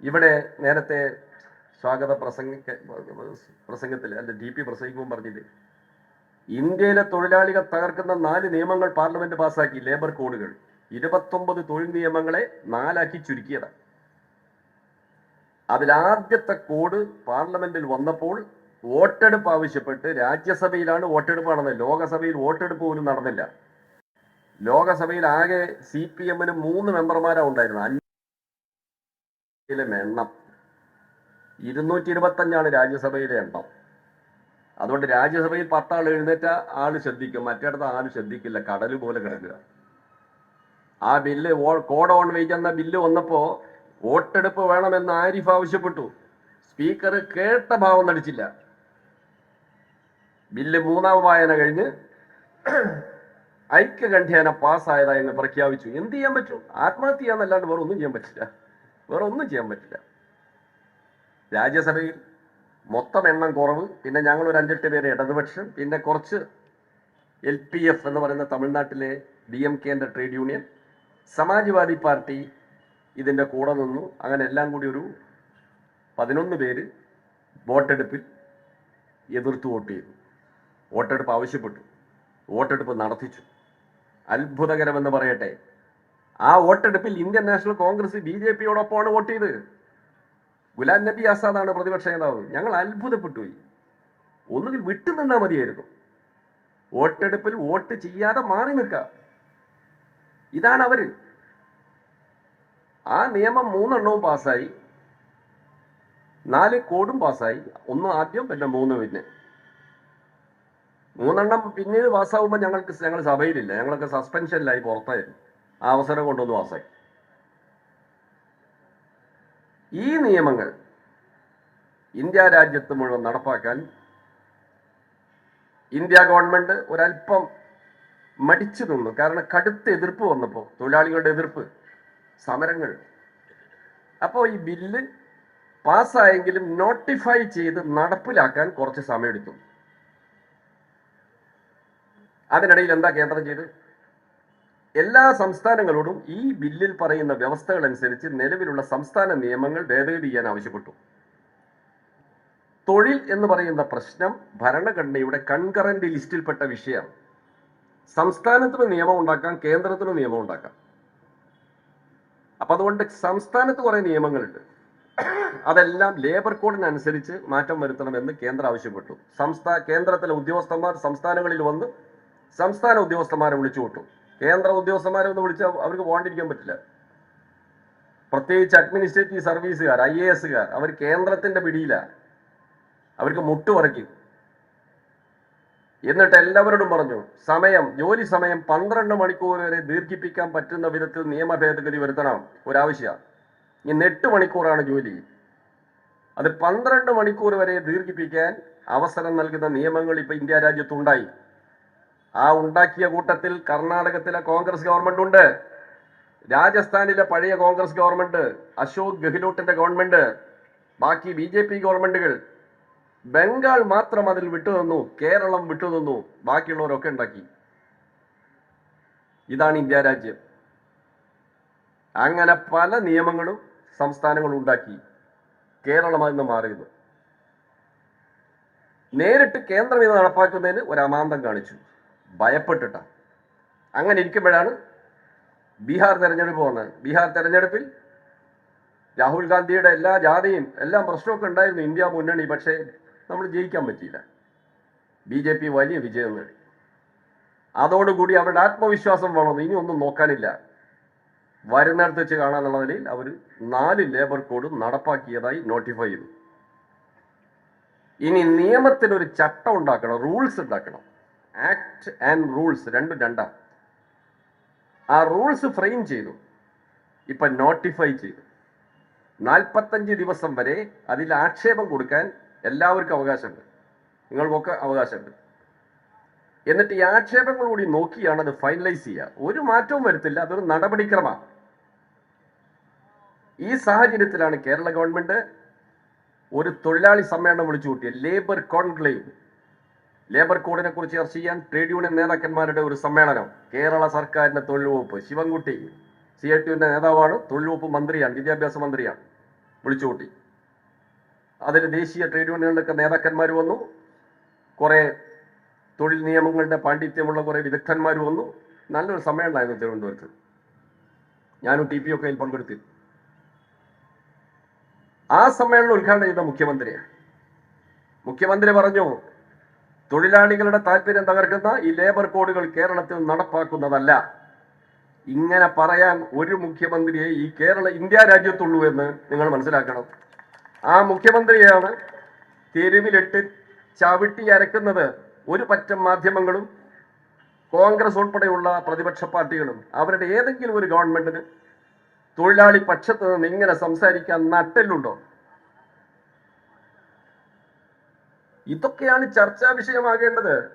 ഇവിടെ നേരത്തെ സ്വാഗത പ്രസംഗത്തിൽ അല്ല DP പ്രസംഗിക്കുമ്പോൾ പറഞ്ഞില്ലേ, ഇന്ത്യയിലെ തൊഴിലാളികൾ തകർക്കുന്ന 4 നിയമങ്ങൾ പാർലമെന്റ് പാസാക്കി. ലേബർ കോഡുകൾ 29 തൊഴിൽ നിയമങ്ങളെ 4ആക്കി ചുരുക്കിയതാണ്. അതിലാദ്യത്തെ കോഡ് പാർലമെന്റിൽ വന്നപ്പോൾ വോട്ടെടുപ്പ് ആവശ്യപ്പെട്ട്, രാജ്യസഭയിലാണ് വോട്ടെടുപ്പ് നടന്നത്, ലോകസഭയിൽ വോട്ടെടുപ്പ് പോലും നടന്നില്ല. ലോകസഭയിൽ ആകെ CPM-ന് 3 മെമ്പർമാരാണ് ഉണ്ടായിരുന്നത്. എണ്ണം 225 രാജ്യസഭയിലെ എണ്ണം. അതുകൊണ്ട് രാജ്യസഭയിൽ 10 ആൾ എഴുന്നേറ്റ ആള് ശ്രദ്ധിക്കും, മറ്റേടത്ത് ആള് ശ്രദ്ധിക്കില്ല, കടല് പോലെ കിടക്കുക. ആ ബില്ല് കോഡ് ഓൺ വെയിറ്റ് എന്ന ബില്ല് വന്നപ്പോ വോട്ടെടുപ്പ് വേണമെന്ന് ആരിഫ് ആവശ്യപ്പെട്ടു. സ്പീക്കർ കേട്ട ഭാവം നടിച്ചില്ല. ബില്ല് 3ാം വായന കഴിഞ്ഞ് ഐക്യകണ്ഠ്യേന പാസ്സായതായി എന്ന് പ്രഖ്യാപിച്ചു. എന്ത് ചെയ്യാൻ പറ്റും? ആത്മഹത്യ ചെയ്യാന്നല്ലാണ്ട് വേറെ ഒന്നും ചെയ്യാൻ പറ്റില്ല. രാജ്യസഭയിൽ മൊത്തം എണ്ണം കുറവ്, പിന്നെ ഞങ്ങൾ ഒരു 5-8 പേര് ഇടതുപക്ഷം, പിന്നെ കുറച്ച് LPF എന്ന് പറയുന്ന തമിഴ്നാട്ടിലെ DMK-ന്റെ ട്രേഡ് യൂണിയൻ, സമാജ്വാദി പാർട്ടി ഇതിന്റെ കൂടെ നിന്നു. അങ്ങനെ എല്ലാം കൂടി ഒരു 11 പേര് വോട്ടെടുപ്പിൽ എതിർത്ത് വോട്ട് ചെയ്തു. വോട്ടെടുപ്പ് ആവശ്യപ്പെട്ടു, വോട്ടെടുപ്പ് നടത്തിച്ചു. അത്ഭുതകരമെന്ന് പറയട്ടെ, ആ വോട്ടെടുപ്പിൽ ഇന്ത്യൻ നാഷണൽ കോൺഗ്രസ് BJP-യോടൊപ്പമാണ് വോട്ട് ചെയ്തത്. ഗുലാം നബി ആസാദാണ് പ്രതിപക്ഷ നേതാവ്. ഞങ്ങൾ അത്ഭുതപ്പെട്ടുപോയി. ഒന്നുകിൽ വിട്ടുനിന്നാൽ മതിയായിരുന്നു. വോട്ടെടുപ്പിൽ വോട്ട് ചെയ്യാതെ മാറി നിൽക്കാം. ഇതാണ് അവര്. ആ നിയമം 3 എണ്ണവും പാസ്സായി, 4 കോഡും പാസ്സായി. 1 ആദ്യം, പിന്നെ 3 പിന്നെ. 3 എണ്ണം പിന്നീട് പാസ്സാവുമ്പോൾ ഞങ്ങൾ സഭയിലില്ല, ഞങ്ങളൊക്കെ സസ്പെൻഷനിലായി പുറത്തായിരുന്നു. ആ അവസരം കൊണ്ടൊന്ന് പാസ്സായി. ഈ നിയമങ്ങൾ ഇന്ത്യ രാജ്യത്ത് മുഴുവൻ നടപ്പാക്കാൻ ഇന്ത്യ ഗവൺമെന്റ് ഒരല്പം മടിച്ചു നിന്നു. കാരണം കടുത്ത എതിർപ്പ് വന്നപ്പോൾ, തൊഴിലാളികളുടെ എതിർപ്പ്, സമരങ്ങൾ. അപ്പോൾ ഈ ബില്ല് പാസ്സായെങ്കിലും നോട്ടിഫൈ ചെയ്ത് നടപ്പിലാക്കാൻ കുറച്ച് സമയമെടുത്തു. അതിനിടയിൽ എന്താ കേന്ദ്രം ചെയ്ത്? എല്ലാ സംസ്ഥാനങ്ങളോടും ഈ ബില്ലിൽ പറയുന്ന വ്യവസ്ഥകൾ അനുസരിച്ച് നിലവിലുള്ള സംസ്ഥാന നിയമങ്ങൾ ഭേദഗതി ചെയ്യാൻ ആവശ്യപ്പെട്ടു. തൊഴിൽ എന്ന് പറയുന്ന പ്രശ്നം ഭരണഘടനയുടെ കൺകറന്റ് ലിസ്റ്റിൽപ്പെട്ട വിഷയമാണ്. സംസ്ഥാനത്തിന് നിയമം ഉണ്ടാക്കാം, കേന്ദ്രത്തിന് നിയമം ഉണ്ടാക്കാം. അപ്പൊ അതുകൊണ്ട് സംസ്ഥാനത്ത് കുറെ നിയമങ്ങളുണ്ട്, അതെല്ലാം ലേബർ കോഡിനനുസരിച്ച് മാറ്റം വരുത്തണമെന്ന് കേന്ദ്രം ആവശ്യപ്പെട്ടു. കേന്ദ്രത്തിലെ ഉദ്യോഗസ്ഥന്മാർ സംസ്ഥാനങ്ങളിൽ വന്ന് സംസ്ഥാന ഉദ്യോഗസ്ഥന്മാരെ വിളിച്ചു വിട്ടു. കേന്ദ്ര ഉദ്യോഗസ്ഥന്മാരെ ഒന്ന് വിളിച്ചാൽ അവർക്ക് പോകാണ്ടിരിക്കാൻ പറ്റില്ല. പ്രത്യേകിച്ച് അഡ്മിനിസ്ട്രേറ്റീവ് സർവീസുകാർ, IAS-കാർ, അവർ കേന്ദ്രത്തിന്റെ പിടിയില, അവർക്ക് മുട്ടുപറയ്ക്കും. എന്നിട്ട് എല്ലാവരോടും പറഞ്ഞു, ജോലി സമയം 12 മണിക്കൂർ വരെ ദീർഘിപ്പിക്കാൻ പറ്റുന്ന വിധത്തിൽ നിയമ ഭേദഗതി വരുത്തണം. ഒരാവശ്യം. ഇന്ന് 8 മണിക്കൂറാണ് ജോലി, അത് 12 മണിക്കൂർ വരെ ദീർഘിപ്പിക്കാൻ അവസരം നൽകുന്ന നിയമങ്ങൾ ഇപ്പൊ ഇന്ത്യ രാജ്യത്തുണ്ടായി. ആ ഉണ്ടാക്കിയ കൂട്ടത്തിൽ കർണാടകത്തിലെ കോൺഗ്രസ് ഗവൺമെന്റ് ഉണ്ട്, രാജസ്ഥാനിലെ പഴയ കോൺഗ്രസ് ഗവൺമെന്റ്, അശോക് ഗെഹ്ലോട്ടിന്റെ ഗവൺമെന്റ്, ബാക്കി BJP ഗവൺമെന്റുകൾ. ബംഗാൾ മാത്രം അതിൽ വിട്ടുനിന്നു, കേരളം വിട്ടുനിന്നു, ബാക്കിയുള്ളവരൊക്കെ ഉണ്ടാക്കി. ഇതാണ് ഇന്ത്യ രാജ്യം. അങ്ങനെ പല നിയമങ്ങളും സംസ്ഥാനങ്ങൾ ഉണ്ടാക്കി. കേരളം അതിൽ നിന്ന് മാറിയത്. നേരിട്ട് കേന്ദ്രം ഇത് നടപ്പാക്കുന്നതിന് ഒരു അമാന്തം കാണിച്ചു, ഭയപ്പെട്ടിട്ട. അങ്ങനെ ഇരിക്കുമ്പോഴാണ് ബീഹാർ തെരഞ്ഞെടുപ്പ് വന്നത്. ബീഹാർ തെരഞ്ഞെടുപ്പിൽ രാഹുൽ ഗാന്ധിയുടെ എല്ലാ ജാഥയും എല്ലാം പ്രശ്നമൊക്കെ ഉണ്ടായിരുന്നു, ഇന്ത്യ മുന്നണി. പക്ഷേ നമ്മൾ ജയിക്കാൻ പറ്റിയില്ല. BJP വലിയ വിജയം നേടി. അതോടുകൂടി അവരുടെ ആത്മവിശ്വാസം വളർന്നു. ഇനി ഒന്നും നോക്കാനില്ല, വരുന്നിടത്ത് വെച്ച് കാണാനുള്ള നിലയിൽ അവർ 4 ലേബർ കോഡും നടപ്പാക്കിയതായി നോട്ടിഫൈ ചെയ്തു. ഇനി നിയമത്തിനൊരു ചട്ടം ഉണ്ടാക്കണം, റൂൾസ് ഉണ്ടാക്കണം. ആക്ട് ആൻഡ് റൂൾസ് രണ്ടും രണ്ടാം. ആ റൂൾസ് ഫ്രെയിം ചെയ്തു, ഇപ്പൊ നോട്ടിഫൈ ചെയ്തു. 45 ദിവസം വരെ അതിൽ ആക്ഷേപം കൊടുക്കാൻ എല്ലാവർക്കും അവകാശമുണ്ട്, നിങ്ങൾക്കൊക്കെ അവകാശമുണ്ട്. എന്നിട്ട് ഈ ആക്ഷേപങ്ങൾ കൂടി നോക്കിയാണ് അത് ഫൈനലൈസ് ചെയ്യുക. ഒരു മാറ്റവും വരുത്തില്ല, അതൊരു നടപടിക്രമമാണ്. ഈ സാഹചര്യത്തിലാണ് കേരള ഗവൺമെന്റ് ഒരു തൊഴിലാളി സമ്മേളനം വിളിച്ചു കൂട്ടിയ ലേബർ കോൺക്ലേവ്. ലേബർ കോഡിനെ കുറിച്ച് ചർച്ച ചെയ്യാൻ ട്രേഡ് യൂണിയൻ നേതാക്കന്മാരുടെ ഒരു സമ്മേളനം. കേരള സർക്കാരിന്റെ തൊഴിൽ വകുപ്പ്, ശിവൻകുട്ടി CITUവിന്റെ നേതാവാണ്, തൊഴിൽ വകുപ്പ് മന്ത്രിയാണ്, വിദ്യാഭ്യാസ മന്ത്രിയാണ്. വിളിച്ചുകൂട്ടി. അതിന് ദേശീയ ട്രേഡ് യൂണിയനുകളിലൊക്കെ നേതാക്കന്മാർ വന്നു, കുറെ തൊഴിൽ നിയമങ്ങളുടെ പാണ്ഡിത്യമുള്ള കുറെ വിദഗ്ധന്മാർ വന്നു. നല്ലൊരു സമ്മേളനമായിരുന്നു തിരുവനന്തപുരത്ത്. ഞാനും TP ഒക്കെ അതിൽ പങ്കെടുത്തു. ആ സമ്മേളനം ഉദ്ഘാടനം ചെയ്ത മുഖ്യമന്ത്രിയാണ്. മുഖ്യമന്ത്രി പറഞ്ഞു, തൊഴിലാളികളുടെ താല്പര്യം തകർക്കുന്ന ഈ ലേബർ കോഡുകൾ കേരളത്തിൽ നടപ്പാക്കുന്നതല്ല. ഇങ്ങനെ പറയാൻ ഒരു മുഖ്യമന്ത്രിയെ ഈ ഇന്ത്യ രാജ്യത്തുള്ളൂ എന്ന് നിങ്ങൾ മനസ്സിലാക്കണം. ആ മുഖ്യമന്ത്രിയാണ് തെരുവിലിട്ട് ചവിട്ടി അരക്കുന്നത് ഒരു പറ്റം മാധ്യമങ്ങളും കോൺഗ്രസ് ഉൾപ്പെടെയുള്ള പ്രതിപക്ഷ പാർട്ടികളും. അവരുടെ ഏതെങ്കിലും ഒരു ഗവൺമെന്റിന് തൊഴിലാളി പക്ഷത്ത് നിന്ന് ഇങ്ങനെ സംസാരിക്കാൻ നട്ടെല്ലുണ്ടോ? ഇതൊക്കെയാണ് ചർച്ചാ വിഷയമാകേണ്ടത്.